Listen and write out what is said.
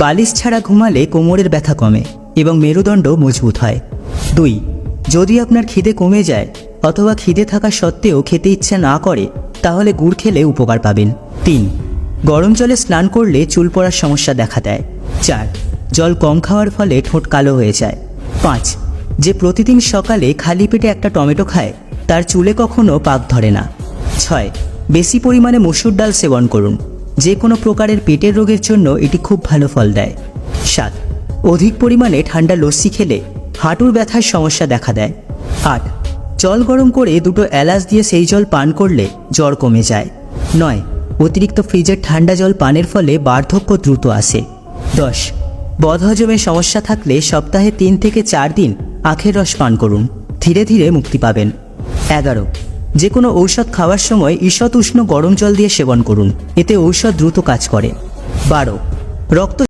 বালিশ ছাড়া ঘুমালে কোমরের ব্যথা কমে এবং মেরুদণ্ড মজবুত হয়। 2. যদি আপনার খিদে কমে যায় অথবা খিদে থাকা সত্ত্বেও খেতে ইচ্ছে না করে তাহলে গুড় খেলে উপকার পাবেন। 3. গরম জলে স্নান করলে চুল পড়ার সমস্যা দেখা দেয়। 4. জল কম খাওয়ার ফলে ঠোঁট কালো হয়ে যায়। 5. যে প্রতিদিন সকালে খালি পেটে একটা টমেটো খায় তার চুলে কখনো পাক ধরে না। 6. বেশি পরিমাণে মসুর ডাল সেবন করুন, যে কোনো প্রকারের পেটের রোগের জন্য এটি খুব ভালো ফল দেয়। 7. অধিক পরিমাণে ঠান্ডা লস্যি খেলে হাঁটুর ব্যথার সমস্যা দেখা দেয়। 8. জল গরম করে 2টো এলাচ দিয়ে সেই জল পান করলে জ্বর কমে যায়। 9. অতিরিক্ত ফ্রিজের ঠান্ডা জল পানের ফলে বার্ধক্য দ্রুত আসে। 10. বদহজমের সমস্যা থাকলে সপ্তাহে 3 থেকে 4 দিন আখের রস পান করুন, ধীরে ধীরে মুক্তি পাবেন। 11. যে কোনো ঔষধ খাওয়ার সময় ঈষৎ উষ্ণ গরম জল দিয়ে সেবন করুন, এতে ঔষধ দ্রুত কাজ করে। 12. রক্ত